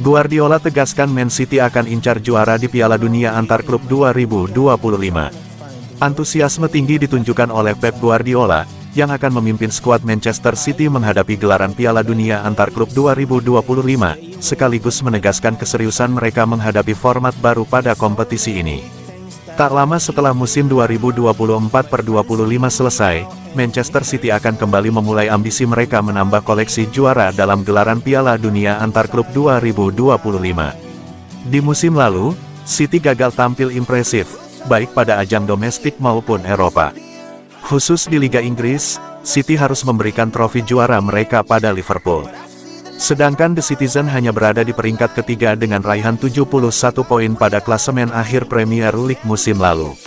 Guardiola tegaskan Man City akan incar juara di Piala Dunia Antar Klub 2025. Antusiasme tinggi ditunjukkan oleh Pep Guardiola, yang akan memimpin skuad Manchester City menghadapi gelaran Piala Dunia Antar Klub 2025, sekaligus menegaskan keseriusan mereka menghadapi format baru pada kompetisi ini. Tak lama setelah musim 2024-25 selesai, Manchester City akan kembali memulai ambisi mereka menambah koleksi juara dalam gelaran Piala Dunia Antar Klub 2025. Di musim lalu, City gagal tampil impresif, baik pada ajang domestik maupun Eropa. Khusus di Liga Inggris, City harus memberikan trofi juara mereka pada Liverpool. Sedangkan The Citizen hanya berada di peringkat ketiga dengan raihan 71 poin pada klasemen akhir Premier League musim lalu.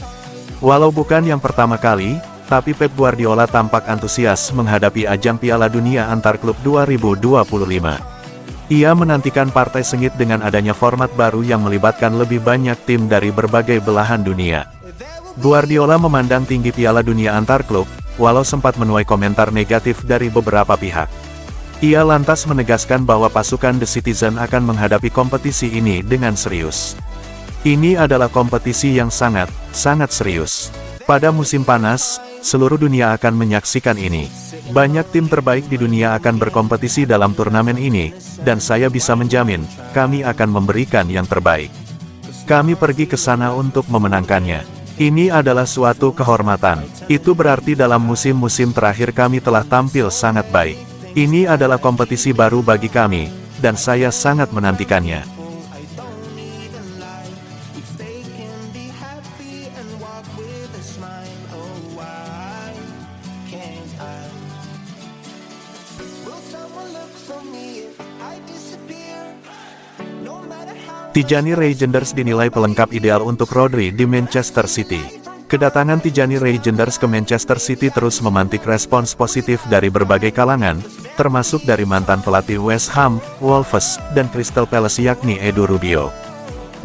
Walau bukan yang pertama kali, tapi Pep Guardiola tampak antusias menghadapi ajang Piala Dunia Antar Klub 2025. Ia menantikan partai sengit dengan adanya format baru yang melibatkan lebih banyak tim dari berbagai belahan dunia. Guardiola memandang tinggi Piala Dunia Antar Klub, walau sempat menuai komentar negatif dari beberapa pihak. Ia lantas menegaskan bahwa pasukan The Citizen akan menghadapi kompetisi ini dengan serius. Ini adalah kompetisi yang sangat serius. Pada musim panas, seluruh dunia akan menyaksikan ini. Banyak tim terbaik di dunia akan berkompetisi dalam turnamen ini, dan saya bisa menjamin, kami akan memberikan yang terbaik. Kami pergi ke sana untuk memenangkannya. Ini adalah suatu kehormatan. Itu berarti dalam musim-musim terakhir kami telah tampil sangat baik. Ini adalah kompetisi baru bagi kami, dan saya sangat menantikannya. Tijani Reijnders dinilai pelengkap ideal untuk Rodri di Manchester City. Kedatangan Tijani Reijnders ke Manchester City terus memantik respons positif dari berbagai kalangan, termasuk dari mantan pelatih West Ham, Wolves, dan Crystal Palace yakni Edu Rubio.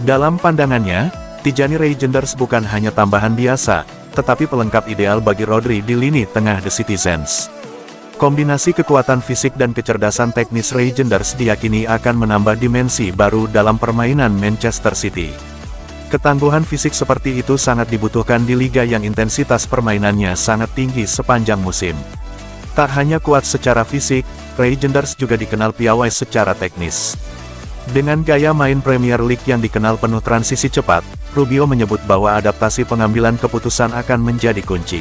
Dalam pandangannya, Tijani Reijnders bukan hanya tambahan biasa, tetapi pelengkap ideal bagi Rodri di lini tengah The Citizens. Kombinasi kekuatan fisik dan kecerdasan teknis Reijnders diyakini akan menambah dimensi baru dalam permainan Manchester City. Ketangguhan fisik seperti itu sangat dibutuhkan di liga yang intensitas permainannya sangat tinggi sepanjang musim. Tak hanya kuat secara fisik, Reijnders juga dikenal piawai secara teknis. Dengan gaya main Premier League yang dikenal penuh transisi cepat, Rubio menyebut bahwa adaptasi pengambilan keputusan akan menjadi kunci.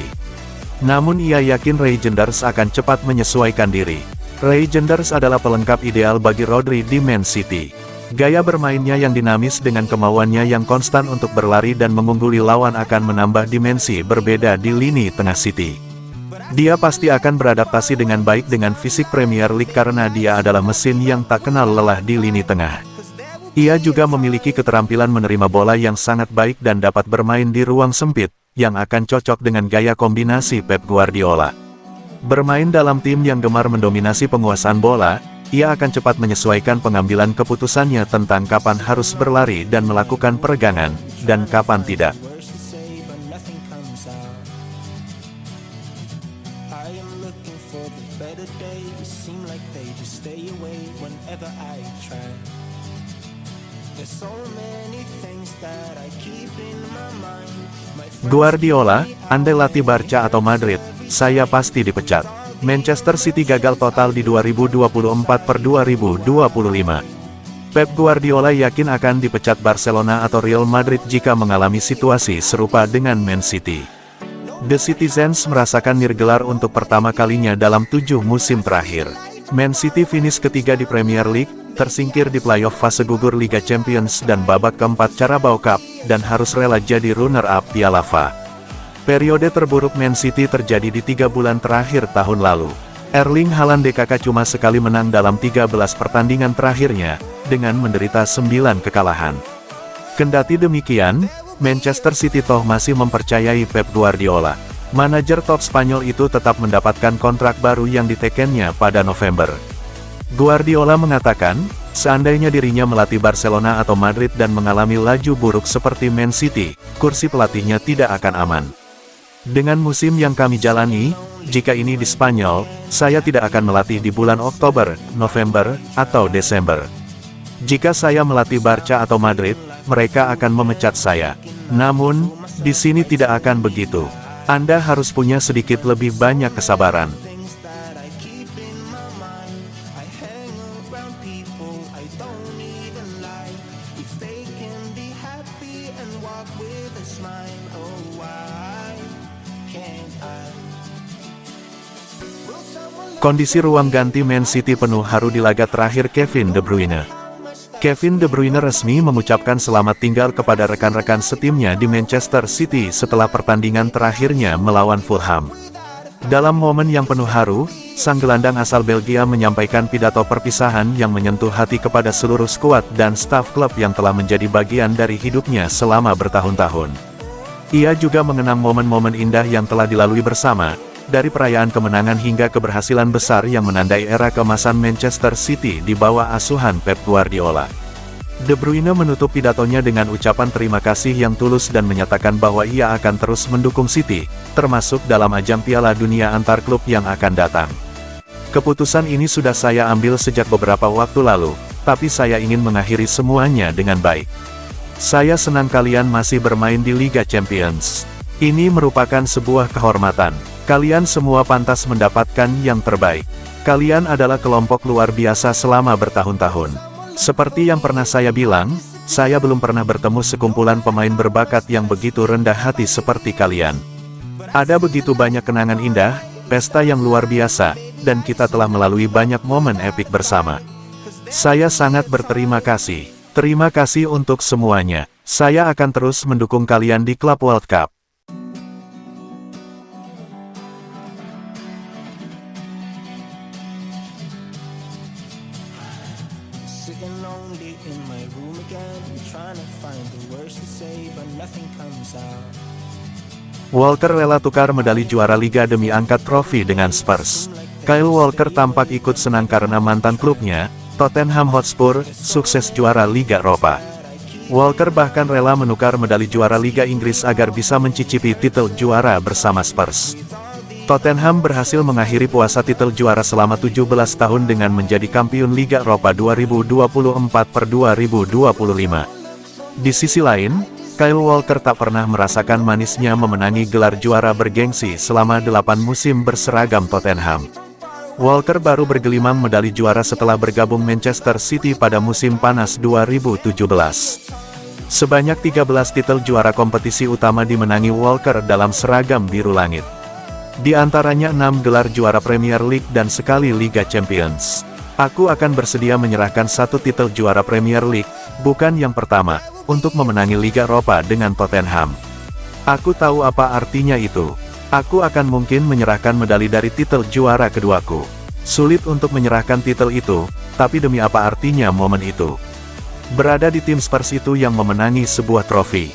Namun ia yakin Reijnders akan cepat menyesuaikan diri. Reijnders adalah pelengkap ideal bagi Rodri di Man City. Gaya bermainnya yang dinamis dengan kemauannya yang konstan untuk berlari dan mengungguli lawan akan menambah dimensi berbeda di lini tengah City. Dia pasti akan beradaptasi dengan baik dengan fisik Premier League karena dia adalah mesin yang tak kenal lelah di lini tengah. Ia juga memiliki keterampilan menerima bola yang sangat baik dan dapat bermain di ruang sempit, yang akan cocok dengan gaya kombinasi Pep Guardiola. Bermain dalam tim yang gemar mendominasi penguasaan bola, ia akan cepat menyesuaikan pengambilan keputusannya tentang kapan harus berlari dan melakukan peregangan, dan kapan tidak. Guardiola, andai latih Barca atau Madrid, saya pasti dipecat. Manchester City gagal total di 2024-2025. Pep Guardiola yakin akan dipecat Barcelona atau Real Madrid jika mengalami situasi serupa dengan Man City. The Citizens merasakan nirgelar untuk pertama kalinya dalam 7 musim terakhir. Man City finish ketiga di Premier League, tersingkir di playoff fase gugur Liga Champions dan babak keempat Carabao Cup, dan harus rela jadi runner-up Piala FA. Periode terburuk Man City terjadi di 3 bulan terakhir tahun lalu. Erling Haaland DKK cuma sekali menang dalam 13 pertandingan terakhirnya, dengan menderita 9 kekalahan. Kendati demikian, Manchester City toh masih mempercayai Pep Guardiola. Manajer top Spanyol itu tetap mendapatkan kontrak baru yang ditekennya pada November. Guardiola mengatakan, seandainya dirinya melatih Barcelona atau Madrid dan mengalami laju buruk seperti Man City, kursi pelatihnya tidak akan aman. Dengan musim yang kami jalani, jika ini di Spanyol, saya tidak akan melatih di bulan Oktober, November, atau Desember. Jika saya melatih Barca atau Madrid, mereka akan memecat saya. Namun, di sini tidak akan begitu. Anda harus punya sedikit lebih banyak kesabaran. Kondisi ruang ganti Man City penuh haru di laga terakhir Kevin De Bruyne. Kevin De Bruyne resmi mengucapkan selamat tinggal kepada rekan-rekan setimnya di Manchester City setelah pertandingan terakhirnya melawan Fulham. Dalam momen yang penuh haru, sang gelandang asal Belgia menyampaikan pidato perpisahan yang menyentuh hati kepada seluruh skuad dan staf klub yang telah menjadi bagian dari hidupnya selama bertahun-tahun. Ia juga mengenang momen-momen indah yang telah dilalui bersama, dari perayaan kemenangan hingga keberhasilan besar yang menandai era keemasan Manchester City di bawah asuhan Pep Guardiola. De Bruyne menutup pidatonya dengan ucapan terima kasih yang tulus dan menyatakan bahwa ia akan terus mendukung City, termasuk dalam ajang Piala Dunia antar klub yang akan datang. Keputusan ini sudah saya ambil sejak beberapa waktu lalu, tapi saya ingin mengakhiri semuanya dengan baik. Saya senang kalian masih bermain di Liga Champions. Ini merupakan sebuah kehormatan. Kalian semua pantas mendapatkan yang terbaik. Kalian adalah kelompok luar biasa selama bertahun-tahun. Seperti yang pernah saya bilang, saya belum pernah bertemu sekumpulan pemain berbakat yang begitu rendah hati seperti kalian. Ada begitu banyak kenangan indah, pesta yang luar biasa, dan kita telah melalui banyak momen epik bersama. Saya sangat berterima kasih. Terima kasih untuk semuanya. Saya akan terus mendukung kalian di klub World Cup. Sitting lonely in my room again, trying to find the words to say, but nothing comes out. Walker rela tukar medali juara Liga demi angkat trofi dengan Spurs. Kyle Walker tampak ikut senang karena mantan klubnya, Tottenham Hotspur, sukses juara Liga Eropa. Walker bahkan rela menukar medali juara Liga Inggris agar bisa mencicipi titel juara bersama Spurs. Tottenham berhasil mengakhiri puasa titel juara selama 17 tahun dengan menjadi kampiun Liga Eropa 2024/2025. Di sisi lain, Kyle Walker tak pernah merasakan manisnya memenangi gelar juara bergengsi selama 8 musim berseragam Tottenham. Walker baru bergelimang medali juara setelah bergabung Manchester City pada musim panas 2017. Sebanyak 13 titel juara kompetisi utama dimenangi Walker dalam seragam biru langit. Di antaranya 6 gelar juara Premier League dan sekali Liga Champions. Aku akan bersedia menyerahkan 1 titel juara Premier League, bukan yang pertama, untuk memenangi Liga Eropa dengan Tottenham. Aku tahu apa artinya itu. Aku akan mungkin menyerahkan medali dari titel juara keduaku. Sulit untuk menyerahkan titel itu, tapi demi apa artinya momen itu. Berada di tim Spurs itu yang memenangi sebuah trofi.